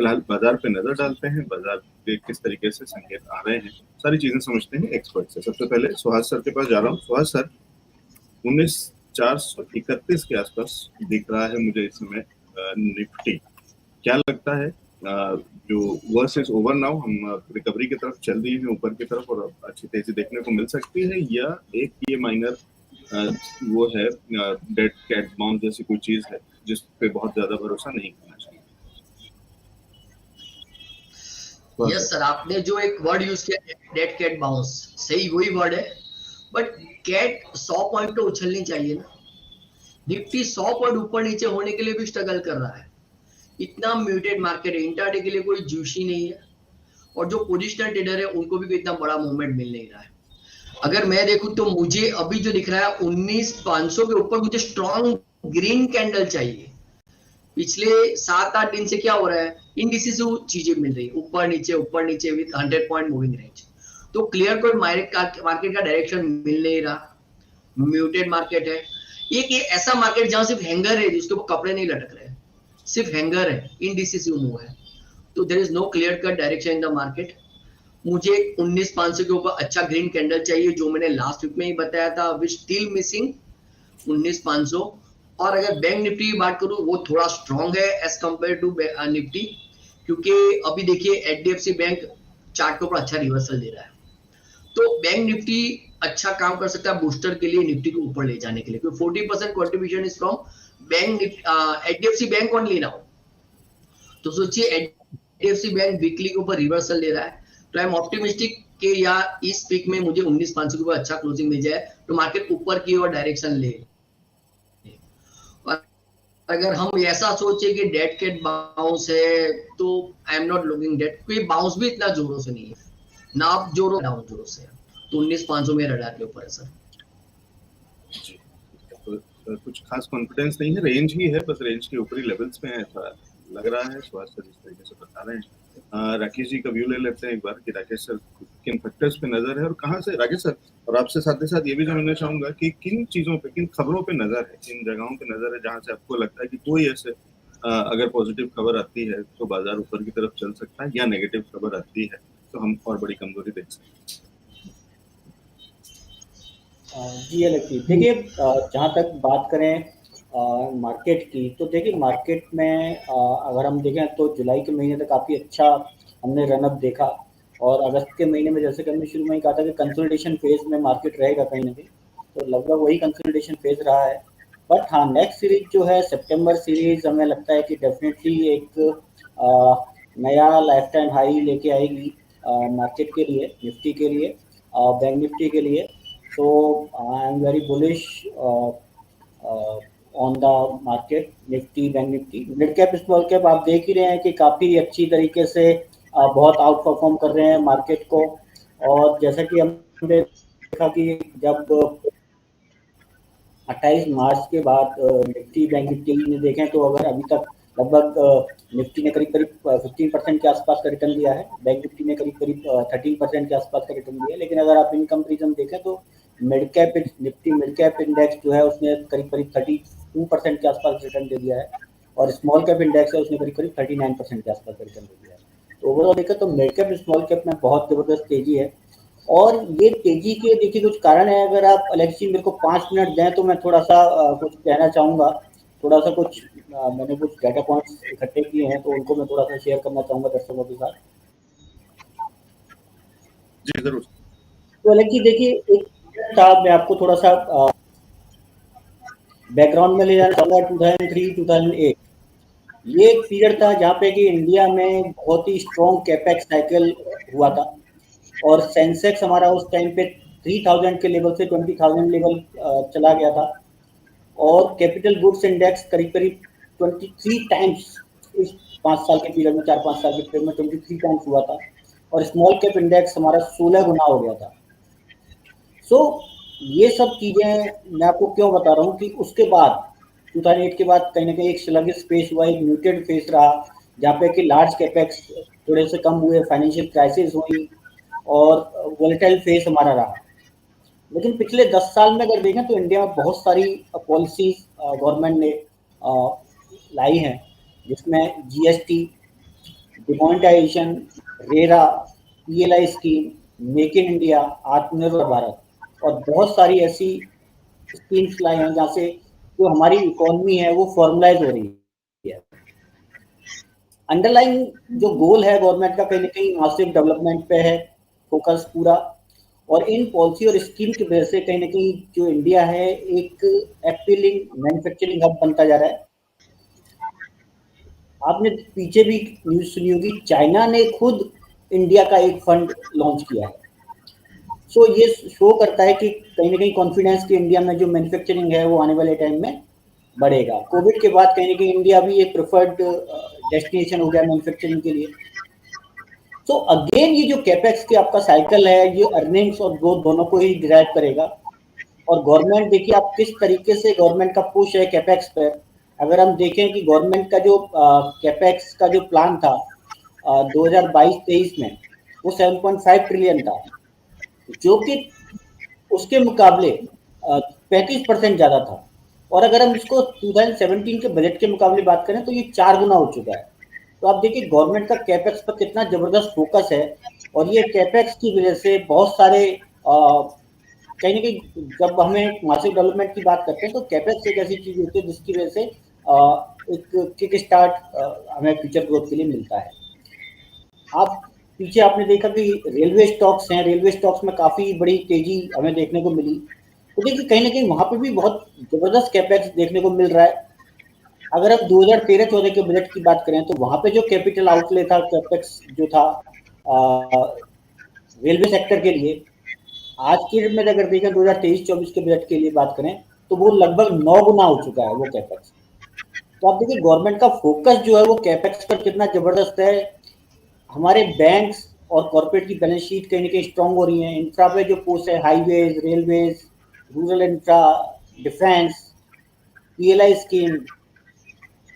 फिलहाल बाजार पे नजर डालते हैं, बाजार पे किस तरीके से संकेत आ रहे हैं, सारी चीजें समझते हैं एक्सपर्ट से। सबसे पहले सुहास सर के पास जा रहा हूँ। सुहास सर, 19,431 के आसपास दिख रहा है मुझे इस समय निफ्टी। क्या लगता है जो वर्स इज ओवर नाउ, हम रिकवरी की तरफ चल रही है ऊपर की तरफ और अच्छी तेजी देखने को मिल सकती है, या एक ये माइनर वो है डेड कैट बाउंस जैसी कोई चीज है जिस पे बहुत ज्यादा भरोसा नहीं करना चाहिए? यस सर, आपने जो एक वर्ड यूज किया डेड कैट बाउंस, सही वही वर्ड है। बट कैट 100 पॉइंट तो उछलनी चाहिए ना। निफ्टी 100 पॉइंट ऊपर नीचे होने के लिए भी स्ट्रगल कर रहा है। इतना म्यूटेड मार्केट है, इंट्राडे के लिए कोई जूशी नहीं है, और जो पोजिशनल ट्रेडर है उनको भी इतना बड़ा मूवमेंट मिल नहीं रहा है। अगर मैं देखूं तो मुझे अभी जो दिख रहा है 19,500 के ऊपर मुझे स्ट्रॉन्ग ग्रीन कैंडल चाहिए। पिछले 7-8 दिन से क्या हो रहा है, इनडिसिसिव चीजें मिल रही है, ऊपर नीचे विद 100 पॉइंट मूविंग रेंज। तो क्लियर कोई मार्केट का डायरेक्शन मिल नहीं रहा, म्यूटेड मार्केट है। एक ऐसा मार्केट जहां सिर्फ हैंगर है, जिसके ऊपर कपड़े नहीं लटक रहे, सिर्फ हैंगर है, इनडिसिसिव मूव है। तो there is no clear cut direction in the market. मुझे 19,500 के ऊपर अच्छा ग्रीन कैंडल चाहिए, जो मैंने लास्ट वीक में ही बताया था, विच स्टिल मिसिंग 19,500। और अगर बैंक निफ्टी की बात करूं, वो थोड़ा स्ट्रॉन्ग है एज कंपेयर टू निफ्टी, क्योंकि अभी देखिए एचडीएफसी बैंक चार्ट के ऊपर अच्छा रिवर्सल दे रहा है। तो बैंक निफ्टी अच्छा काम कर सकता है बूस्टर के लिए, निफ्टी को ऊपर ले जाने के लिए, क्योंकि 40% contribution is from bank HDFC bank only now. तो सोचिए एचडीएफसी बैंक वीकली के ऊपर रिवर्सल दे रहा है, तो आई एम ऑप्टिमिस्टिक कि या इस वीक में मुझे 19,500 के ऊपर अच्छा क्लोजिंग मिल जाए तो मार्केट ऊपर की ओर डायरेक्शन ले। और अगर हम ऐसा सोचे कि डेड कैट बाउंस है, तो I am not looking dead, क्योंकि बाउंस भी इतना जोरों से नहीं है ना, आप जोरों डाउन जोरों से है। तो 19,500 में रडार के ऊपर है सर। तो कुछ खास कॉन्फिडेंस नहीं है, रेंज ही है, बस रेंज के ऊपरी लेवल्स पे है ऐसा लग रहा है। स्वास्थ्य जिस तरीके से बता रहे हैं, राकेश जी का व्यू ले लेते हैं एक बार कि राकेश सर किन फैक्टर्स पे नजर है और कहाँ से। राकेश सर, और आपसे साथ ही साथ ये भी जानना चाहूंगा कि किन चीजों पे, किन खबरों पे नजर है, किन जगहों पे नजर है जहां से आपको लगता है कि कोई ऐसे अगर पॉजिटिव खबर आती है तो बाजार ऊपर की तरफ चल सकता है, या नेगेटिव खबर आती है तो हम और बड़ी कमजोरी देख सकते हैं? जी अलग देखिए, जहाँ तक बात करें मार्केट की, तो देखिए मार्केट में अगर हम देखें तो जुलाई के महीने तक काफ़ी अच्छा हमने रनअप देखा, और अगस्त के महीने में जैसे कि हमने शुरू में ही कहा था कि कंसोलिडेशन फेज में मार्केट रहेगा कहीं ना कहीं, तो लगभग वही कंसोलिडेशन फेज रहा है। बट हाँ, नेक्स्ट सीरीज जो है सितंबर सीरीज, हमें लगता है कि डेफिनेटली एक नया लाइफ टाइम हाई लेके आएगी मार्केट के लिए, निफ्टी के लिए, बैंक निफ्टी के लिए। So I am very bullish on the market, Nifty, Bank Nifty, mid cap small cap आप देख ही रहे हैं कि काफ़ी अच्छी तरीके से बहुत आउट परफॉर्म कर रहे हैं मार्केट को। और जैसा कि हमने देखा कि जब 28 मार्च के बाद निफ्टी बैंक निफ्टी में देखें तो अगर अभी तक लगभग निफ्टी ने करीब करीब 15% के आसपास का रिटर्न दिया है, बैंक निफ्टी ने करीब करीब 13% के आसपास का रिटर्न दिया है। लेकिन अगर आप इन कंपेरिजन देखें तो mid cap Nifty mid cap index जो है उसने करीब करीब 32% के आसपास रिटर्न दे दिया है, और स्मॉल कैप इंडेक्स है उसने करीब करीब 39% के आसपास रिटर्न दे दिया है। तो ओवरऑल देखें तो मिड कैप स्मॉल कैप में बहुत ज़बरदस्त तेजी है। और ये तेजी के देखिए कुछ कारण है, अगर आप अलग जी मेरे को 5 मिनट दें तो मैं थोड़ा सा कुछ कहना चाहूँगा, थोड़ा सा कुछ मैंने कुछ डाटा पॉइंट्स इकट्ठे किए हैं तो उनको मैं थोड़ा सा शेयर करना चाहूँगा दर्शकों के साथ। जी जरूर। तो अलग जी देखिए, एक था, मैं आपको थोड़ा सा बैकग्राउंड में ले जाना चाहूँगा। 2003-2008 ये एक पीरियड था जहाँ पे कि इंडिया में बहुत ही स्ट्रॉन्ग कैपेक्स साइकिल हुआ था, और सेंसेक्स हमारा उस टाइम पे 3000 के लेवल से 20,000 लेवल चला गया था, और कैपिटल गुड्स इंडेक्स करीब करीब 23 टाइम्स इस 5 साल के पीरियड में, 4-5 साल के पीरियड में 23 टाइम्स हुआ था, और स्मॉल कैप इंडेक्स हमारा 16 गुना हो गया था। सो ये सब चीज़ें मैं आपको क्यों बता रहा हूँ कि उसके बाद 2008 के बाद कहीं ना कहीं एक स्लगिश फेस हुआ, एक म्यूटेड फेस रहा, जहाँ पे कि लार्ज कैपेक्स थोड़े से कम हुए, फाइनेंशियल क्राइसिस हुई, और वोलेटाइल फेस हमारा रहा। लेकिन पिछले 10 साल में अगर देखें तो इंडिया में बहुत सारी पॉलिसीज गवर्नमेंट ने लाई हैं, जिसमें GST, demonetisation, RERA, PLI scheme, make in India, आत्मनिर्भर भारत और बहुत सारी ऐसी स्कीम्स लाई हैं जहाँ से जो हमारी इकोनॉमी है वो फॉर्मलाइज हो रही है। अंडरलाइन जो गोल है गवर्नमेंट का कहीं ना कहीं मासिव डेवलपमेंट पे है फोकस पूरा, और इन पॉलिसी और स्कीम की वजह से कहीं ना कहीं जो इंडिया है एक अपीलिंग मैन्युफैक्चरिंग हब बनता जा रहा है। आपने पीछे भी न्यूज सुनी होगी, चाइना ने खुद इंडिया का एक फंड लॉन्च किया है। सो ये शो करता है कि कहीं ना कहीं कॉन्फिडेंस कि इंडिया में जो मैन्युफैक्चरिंग है वो आने वाले टाइम में बढ़ेगा। कोविड के बाद कहीं ना कहीं इंडिया भी एक प्रेफर्ड डेस्टिनेशन हो गया मैन्युफैक्चरिंग के लिए। तो अगेन ये जो कैपेक्स की आपका साइकिल है ये अर्निंग्स और ग्रोथ दोनों को ही ड्राइव करेगा। और गवर्नमेंट देखिए आप किस तरीके से गवर्नमेंट का पुश है कैपेक्स पर। अगर हम देखें कि गवर्नमेंट का जो कैपेक्स का जो प्लान था 2022-23 में वो 7.5 ट्रिलियन था, जो कि उसके मुकाबले 35% ज़्यादा था। और अगर हम इसको 2017 के बजट के मुकाबले बात करें तो ये 4 गुना हो चुका है। तो आप देखिए गवर्नमेंट का कैपेक्स पर कितना जबरदस्त फोकस है। और ये कैपेक्स की वजह से बहुत सारे कहीं ना कहीं जब हमें मासिव डेवलपमेंट की बात करते हैं तो कैपेक्स एक ऐसी चीज होती है जिसकी वजह से एक किक स्टार्ट हमें फ्यूचर ग्रोथ के लिए मिलता है। आप पीछे आपने देखा कि रेलवे स्टॉक्स हैं, रेलवे स्टॉक्स में काफी बड़ी तेजी हमें देखने को मिली। तो देखिए कहीं ना कहीं वहां पर भी बहुत जबरदस्त कैपेक्स देखने को मिल रहा है। अगर आप 2013-14 के बजट की बात करें तो वहां पे जो कैपिटल आउटले था कैपेक्स जो था रेलवे सेक्टर के लिए, आज की डेट में अगर देखें 2023-24 के बजट के लिए बात करें तो वो लगभग 9 गुना हो चुका है वो कैपेक्स। तो आप देखिए गवर्नमेंट का फोकस जो है वो कैपेक्स पर कितना जबरदस्त है। हमारे बैंक्स और कॉर्पोरेट की बैलेंस शीट कहीं ना कहीं स्ट्रांग हो रही है। इंफ्रा पे जो पोस्ट है, highways, railways, rural infra, defence, PLI scheme,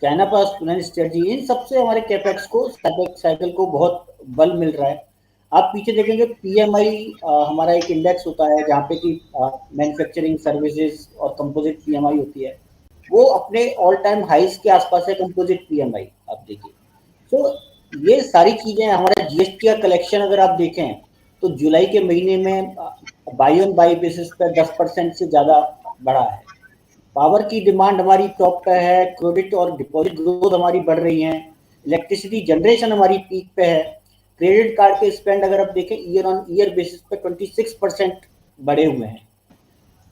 China पास स्ट्रेटजी, इन सबसे हमारे कैपेक्स को साइकिल को बहुत बल मिल रहा है। आप पीछे देखेंगे पीएमआई हमारा एक इंडेक्स होता है जहाँ पे कि मैन्युफैक्चरिंग सर्विसेज और कंपोजिट पीएमआई होती है, वो अपने ऑल टाइम हाइस के आसपास है कंपोजिट पीएमआई आप देखिए। तो ये सारी चीजें, हमारा जीएसटी का कलेक्शन अगर आप देखें तो जुलाई के महीने में बाई ऑन बाई बेसिस पर 10% से ज्यादा बढ़ा है। पावर की डिमांड हमारी टॉप पे है, क्रेडिट और डिपॉजिट ग्रोथ हमारी बढ़ रही है, इलेक्ट्रिसिटी जनरेशन हमारी पीक पे है। क्रेडिट कार्ड के स्पेंड अगर आप देखें ईयर ऑन ईयर बेसिस पे 26% बढ़े हुए हैं।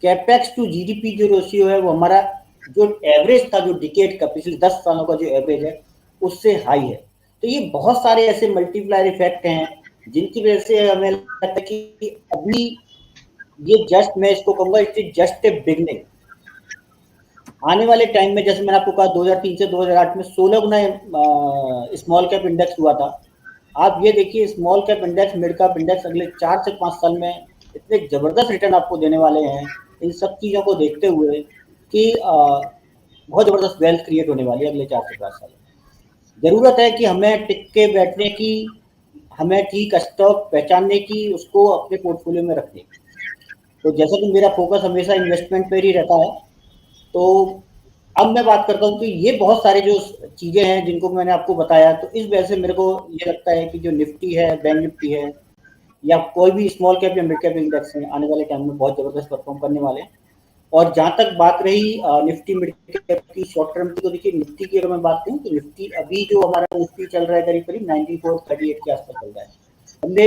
कैपेक्स टू जीडीपी जो रेशियो है वो हमारा जो एवरेज था, जो डिकेड का पिछले 10 सालों का जो एवरेज है उससे हाई है। तो ये बहुत सारे ऐसे मल्टीप्लायर इफेक्ट हैं जिनकी वजह से हमें लगता है कि अभी ये जस्ट, मैं इसको कहूंगा it is just a beginning. आने वाले टाइम में जैसे मैंने आपको कहा 2003 से 2008 में 16 गुना स्मॉल कैप इंडेक्स हुआ था। आप ये देखिए small cap index, mid cap index अगले 4 से 5 साल में इतने जबरदस्त रिटर्न आपको देने वाले हैं इन सब चीज़ों को देखते हुए कि बहुत जबरदस्त वेल्थ क्रिएट होने वाली है अगले 4 से 5 साल में। जरूरत है कि हमें टिक के बैठने की, हमें ठीक स्टॉक पहचानने की, उसको अपने पोर्टफोलियो में रखने की। तो जैसा कि मेरा फोकस हमेशा इन्वेस्टमेंट पर ही रहता है, तो अब मैं बात करता हूँ कि ये बहुत सारे जो चीजें हैं जिनको मैंने आपको बताया, तो इस वजह से मेरे को ये लगता है कि जो निफ्टी है, बैंक निफ्टी है, या कोई भी स्मॉल कैप या मिड कैप इंडेक्स है, आने वाले टाइम में बहुत जबरदस्त परफॉर्म करने वाले हैं। और जहां तक बात रही निफ्टी मिड कैप की शॉर्ट टर्म की, तो देखिए निफ्टी की अगर मैं बात करूँ तो निफ्टी अभी जो हमारा निफ्टी चल रहा है करीब करीब 9438 के आसपास चल रहा है। हमने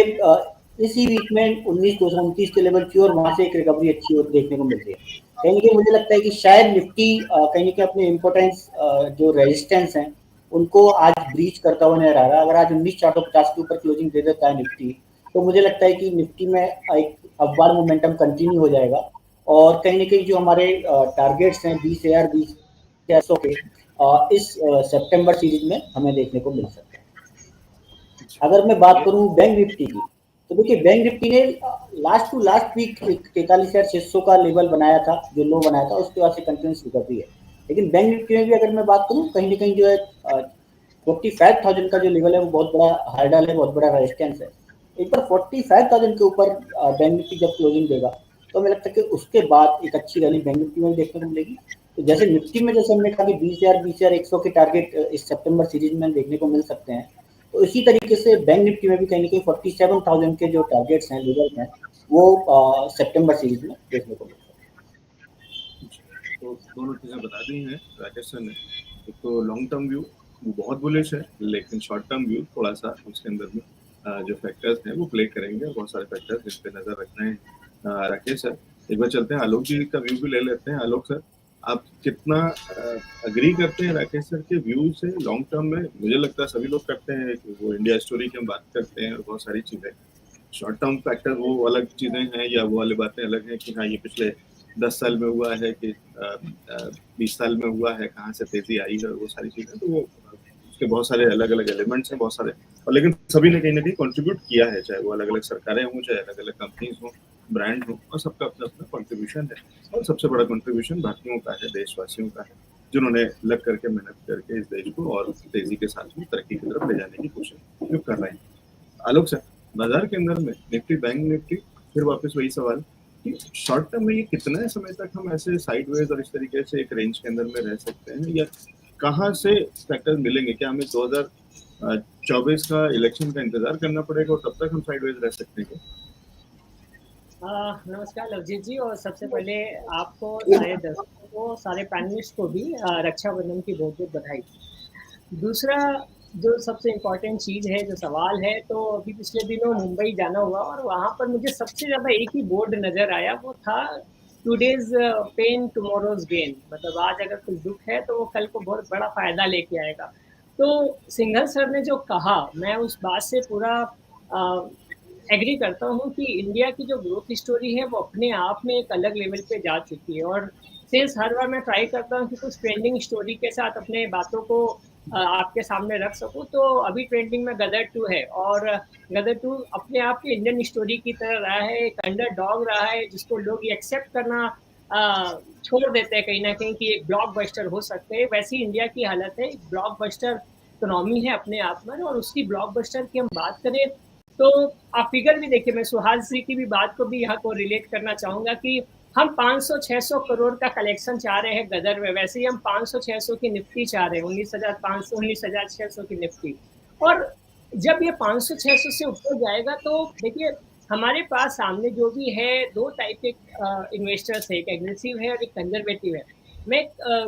इसी वीक में 19,229 के लेवल की और वहां से एक रिकवरी अच्छी और देखने को मिल रही है। कहीं ना कहीं मुझे लगता है कि शायद निफ्टी कहीं ना कहीं अपने इम्पोर्टेंस जो रेजिस्टेंस हैं उनको आज ब्रीच करता हुआ नजर आ रहा है। अगर आज 19,450 के ऊपर क्लोजिंग दे देता है निफ्टी, तो मुझे लगता है कि निफ्टी में एक अपवार मोमेंटम कंटिन्यू हो जाएगा और कहीं ना कहीं जो हमारे टारगेट्स हैं 20,000 20,100 के इस सितंबर सीरीज में हमें देखने को मिल सकते हैं। अगर मैं बात करूं बैंक निफ्टी की, तो देखिए बैंक निफ्टी ने लास्ट टू लास्ट वीक 43,600 का लेवल बनाया था, जो लो बनाया था, उसके बाद से कंटिन्यूस रिकवरी है। लेकिन बैंक निफ्टी में भी अगर मैं बात करूं कहीं ना कहीं जो है 45,000 का जो लेवल है वो बहुत बड़ा हर्डल है, बहुत बड़ा रेजिस्टेंस है। एक बार 45,000 के ऊपर बैंक निफ्टी जब क्लोजिंग देगा तो हमें लगता है कि उसके बाद एक अच्छी रैली बैंक निफ्टी में देखने को मिलेगी। तो जैसे निफ्टी में जैसे हमने कहा कि 20,000 20,100 के टारगेट इस सितंबर सीरीज में देखने को मिल सकते हैं, तो इसी तरीके से बैंक निफ्टी में भी कहीं ना कहीं 47,000 के जो टारगेट्स हैं, लेवल्स हैं, वो सितंबर सीरीज में देखने को मिलते हैं। तो दोनों चीज़ें बता दी हैं राकेश सर ने। एक तो लॉन्ग टर्म व्यू वो बहुत बुलिश है, लेकिन शॉर्ट टर्म व्यू थोड़ा सा उसके अंदर में जो फैक्टर्स हैं वो प्ले करेंगे, बहुत सारे फैक्टर्स जिस पे नजर रख रहे हैं राकेश सर। एक बार चलते हैं आलोक जी का व्यू भी ले लेते हैं। आलोक सर, आप कितना अग्री करते हैं राकेश सर के व्यू से लॉन्ग टर्म में? मुझे लगता है सभी लोग करते हैं कि वो इंडिया स्टोरी की हम बात करते हैं और बहुत सारी चीज़ें, शॉर्ट टर्म फैक्टर वो अलग चीज़ें हैं या वो वाली बातें अलग हैं कि हाँ ये पिछले 10 साल में हुआ है कि 20 साल में हुआ है, कहाँ से तेजी आई है, वो सारी चीज़ें, तो वो उसके बहुत सारे अलग अलग एलिमेंट्स हैं, बहुत सारे, और लेकिन सभी ने कहीं ना कहीं कंट्रीब्यूट किया है, चाहे वो अलग अलग सरकारें हों, चाहे अलग अलग कंपनीज हों, ब्रांड हो, और सबका अपना अपना कॉन्ट्रीब्यूशन है। और सबसे बड़ा कॉन्ट्रीब्यूशन भारतीयों का है, देशवासियों का है, जिन्होंने लग करके मेहनत करके इस देश को और तेजी के साथ में तरक्की की तरफ ले जाने की कोशिश कर रहे हैं। आलोक सर, बाजार के अंदर में निफ्टी, बैंक निफ्टी, फिर वापस वही सवाल कि शॉर्ट टर्म में ये कितना समय तक हम ऐसे साइडवेज और इस तरीके से एक रेंज के अंदर में रह सकते हैं, या कहाँ से फैक्टर मिलेंगे? क्या हमें 2024 का इलेक्शन का इंतजार करना पड़ेगा और तब तक हम साइडवेज रह सकते हैं? नमस्कार लवजीत जी, और सबसे पहले आपको, सारे दर्शकों को, सारे पैनलिस्ट को भी रक्षाबंधन की बहुत बहुत बधाई। दूसरा जो सबसे इम्पोर्टेंट चीज़ है, जो सवाल है, तो अभी पिछले दिनों मुंबई जाना हुआ और वहाँ पर मुझे सबसे ज़्यादा एक ही बोर्ड नज़र आया, वो था टुडेज पेन टुमारोज गेन। मतलब आज अगर कुछ दुख है तो वो कल को बहुत बड़ा फायदा लेके आएगा। तो सिंघल सर ने जो कहा, मैं उस बात से पूरा एग्री करता हूँ कि इंडिया की जो ग्रोथ स्टोरी है वो अपने आप में एक अलग लेवल पे जा चुकी है। और सिंस हर बार मैं ट्राई करता हूँ कि कुछ ट्रेंडिंग स्टोरी के साथ अपने बातों को आपके सामने रख सकूँ, तो अभी ट्रेंडिंग में गदर 2 है, और गदर 2 अपने आप की इंडियन स्टोरी की तरह रहा है, एक अंडरडॉग रहा है जिसको लोग एक्सेप्ट करना छोड़ देते हैं कहीं ना कहीं कि एक ब्लॉकबस्टर हो सकते हैं। वैसी इंडिया की हालत है, ब्लॉकबस्टर इकोनॉमी है अपने आप में। और उसकी ब्लॉकबस्टर की हम बात करें तो आप फिगर भी देखिए, मैं सुहास जी की भी बात को भी यहाँ को रिलेट करना चाहूँगा कि हम 500-600 करोड़ का कलेक्शन चाह रहे हैं गदर में, वैसे ही हम 500-600 की निफ्टी चाह रहे हैं, 19,500 19,600 की निफ्टी। और जब ये 500-600 से ऊपर जाएगा तो देखिए हमारे पास सामने जो भी है, दो टाइप के इन्वेस्टर्स है, एक एग्रेसिव है और एक कंजर्वेटिव है। मैं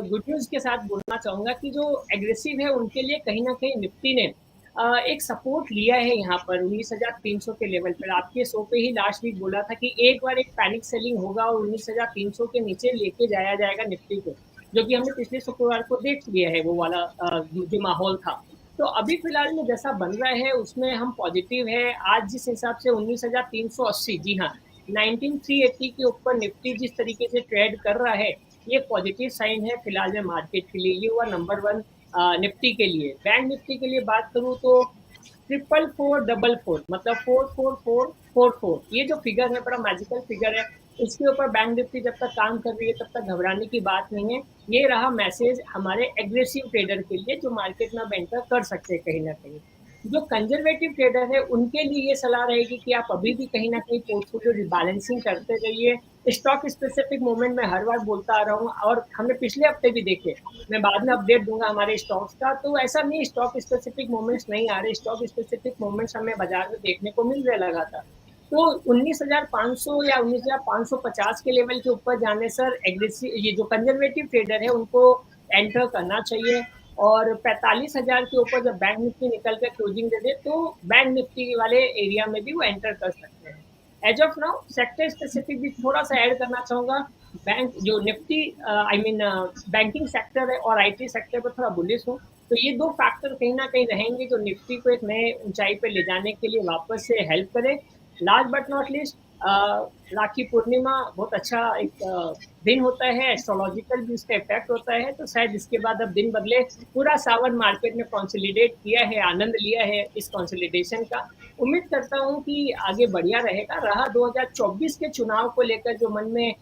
गुड न्यूज़ के साथ बोलना चाहूँगा कि जो एग्रेसिव है उनके लिए कहीं ना कहीं निफ्टी ने एक सपोर्ट लिया है यहाँ पर 19,300 के लेवल पर। आपके शो पे ही लास्ट वीक बोला था कि एक बार एक पैनिक सेलिंग होगा और 19,300 के नीचे लेके जाया जाएगा निफ्टी को, जो कि हमने पिछले शुक्रवार को देख लिया है, वो वाला जो माहौल था। तो अभी फिलहाल में जैसा बन रहा है उसमें हम पॉजिटिव है। आज जिस हिसाब से 19,380, जी हाँ, 19,380 के ऊपर निफ्टी जिस तरीके से ट्रेड कर रहा है, ये पॉजिटिव साइन है फिलहाल में मार्केट के लिए। ये हुआ नंबर 1 निफ्टी के लिए। बैंक निफ्टी के लिए बात करूँ तो 44444, मतलब 44444, ये जो फिगर है बड़ा मैजिकल फिगर है। इसके ऊपर बैंक निफ्टी जब तक काम कर रही है तब तक घबराने की बात नहीं है। ये रहा मैसेज हमारे एग्रेसिव ट्रेडर के लिए जो मार्केट में एंटर कर सकते हैं कहीं ना कहीं। जो कंजर्वेटिव ट्रेडर है उनके लिए ये सलाह रहेगी कि आप अभी भी कहीं ना कहीं पोर्टफोलियो रिबैलेंसिंग करते रहिए। स्टॉक स्पेसिफिक मूवमेंट में हर बार बोलता आ रहा हूँ, और हमने पिछले हफ्ते भी देखे, मैं बाद में अपडेट दूंगा हमारे स्टॉक्स का। तो ऐसा नहीं स्टॉक स्पेसिफिक मूवमेंट्स नहीं आ रहे, स्टॉक स्पेसिफिक मूवमेंट्स हमें बाजार में देखने को मिल रहे लगातार। तो 19,500 या 19,550 के लेवल के ऊपर जाने सर एग्रेसिव, ये जो कंजर्वेटिव ट्रेडर है उनको एंटर करना चाहिए। और 45,000 के ऊपर जब बैंक निफ्टी निकल कर क्लोजिंग दे दे तो बैंक निफ्टी वाले एरिया में भी वो एंटर कर सकते हैं। As of now sector specific भी थोड़ा सा ऐड करना चाहूँगा। बैंक जो निफ्टी बैंकिंग सेक्टर है और आईटी सेक्टर पर थोड़ा बुलिश हूँ, तो ये दो फैक्टर कहीं ना कहीं रहेंगे जो निफ्टी को एक नए ऊंचाई पे ले जाने के लिए वापस से हेल्प करे। लास्ट बट नॉट लिस्ट, राखी पूर्णिमा बहुत अच्छा एक दिन होता है, एस्ट्रोलॉजिकल भी उसका इफेक्ट होता है, तो शायद इसके बाद अब दिन बदले। पूरा सावन मार्केट में कंसोलिडेट किया है, आनंद लिया है इस कंसोलिडेशन का। उम्मीद करता हूं कि आगे बढ़िया रहेगा। रहा 2024 के चुनाव को लेकर जो मन में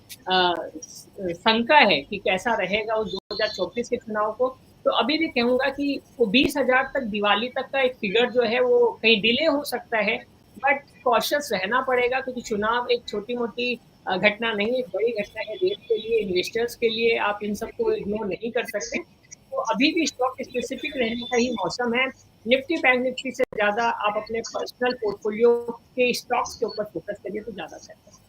शंका है कि कैसा रहेगा उस 2024 के चुनाव को, तो अभी भी कहूंगा कि वो 20,000 तक, दिवाली तक का एक फिगर जो है वो कहीं डिले हो सकता है, बट कॉशियस रहना पड़ेगा क्योंकि चुनाव एक छोटी मोटी घटना नहीं, एक बड़ी घटना है देश के लिए, इन्वेस्टर्स के लिए। आप इन सबको इग्नोर नहीं कर सकते। तो अभी भी स्टॉक स्पेसिफिक रहने का ही मौसम है। निफ्टी बैंक निफ्टी से ज्यादा आप अपने पर्सनल पोर्टफोलियो के स्टॉक्स के ऊपर फोकस करिए तो ज्यादा बेहतर है।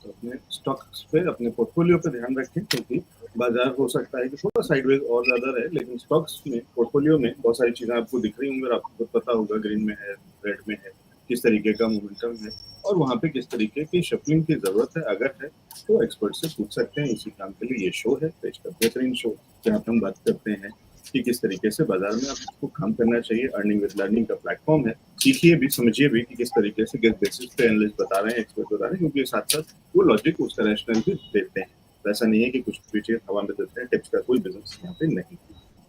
तो अपने स्टॉक्स पे, अपने पोर्टफोलियो पे ध्यान रखें, क्योंकि बाजार हो सकता है कि थोड़ा साइडवेज और ज्यादा रहे, लेकिन स्टॉक्स में, पोर्टफोलियो में बहुत सारी चीजें आपको दिख रही होंगी और आपको पता होगा ग्रीन में है, रेड में है, किस तरीके का मोमेंटम है और वहाँ पे किस तरीके की शफलिंग की जरूरत है। अगर है तो एक्सपर्ट से पूछ सकते हैं। इसी काम के लिए ये शो है, पेज का बेहतरीन शो, जहाँ पे हम बात करते हैं कि किस तरीके से बाजार में आपको काम करना चाहिए। अर्निंग विद लर्निंग का प्लेटफॉर्म है, सीखिए भी, समझिए भी कि किस तरीके से, किस बेसिस पे एनालिस्ट बता रहे हैं, एक्सपर्ट बता रहे हैं, क्योंकि साथ साथ वो लॉजिक, उसका रैशनल भी देते हैं। तो ऐसा नहीं है कि कुछ भी चीज हवा में देते हैं, टिप्स का कोई बिजनेस यहाँ पे नहीं।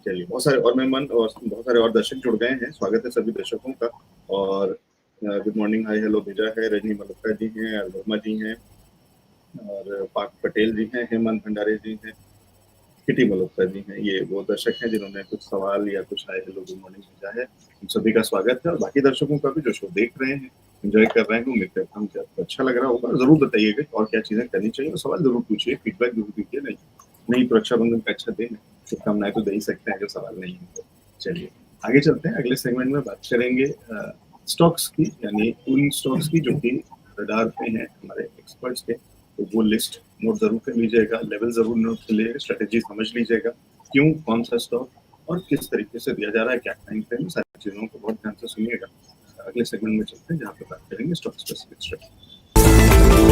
चलिए, बहुत सारे और मेहमान और बहुत सारे और दर्शक जुड़ गए हैं, स्वागत है सभी दर्शकों का। और गुड मॉर्निंग, हाय हेलो भेजा है, रजनी मल्होत्रा जी हैं, वर्मा जी हैं और पाक पटेल जी हैं, हेमंत भंडारे जी हैं, किटी मल्होत्रा जी हैं। ये वो दर्शक हैं जिन्होंने कुछ सवाल या कुछ हाय हेलो गुड मॉर्निंग भेजा है। उन सभी का स्वागत है और बाकी दर्शकों का भी जो शो देख रहे हैं, एंजॉय कर रहे हैं। उम्मीद करता हूँ कि आपको अच्छा लग रहा होगा। जरूर बताइएगा और क्या चीजें करनी चाहिए और सवाल जरूर पूछिए, फीडबैक जरूर दीजिए। नहीं तो रक्षाबंधन का अच्छा दिन है, शुभकामनाएं तो दे ही सकते हैं, जो सवाल नहीं है। चलिए आगे चलते हैं, अगले सेगमेंट में बात करेंगे स्टॉक्स की, यानी उन स्टॉक्स की जो कि रडार पे हैं हमारे एक्सपर्ट्स के। तो वो लिस्ट नोट जरूर कर लीजिएगा, लेवल जरूर नोट कर लीजिएगा, स्ट्रेटेजी समझ लीजिएगा, क्यों, कौन सा स्टॉक और किस तरीके से दिया जा रहा है, क्या टाइम फ्रेम, सारी चीजों को बहुत ध्यान से सुनिएगा। अगले सेगमेंट में चलते हैं जहाँ पे बात करेंगे स्टॉक स्पेसिफिक स्ट्रेटेजी।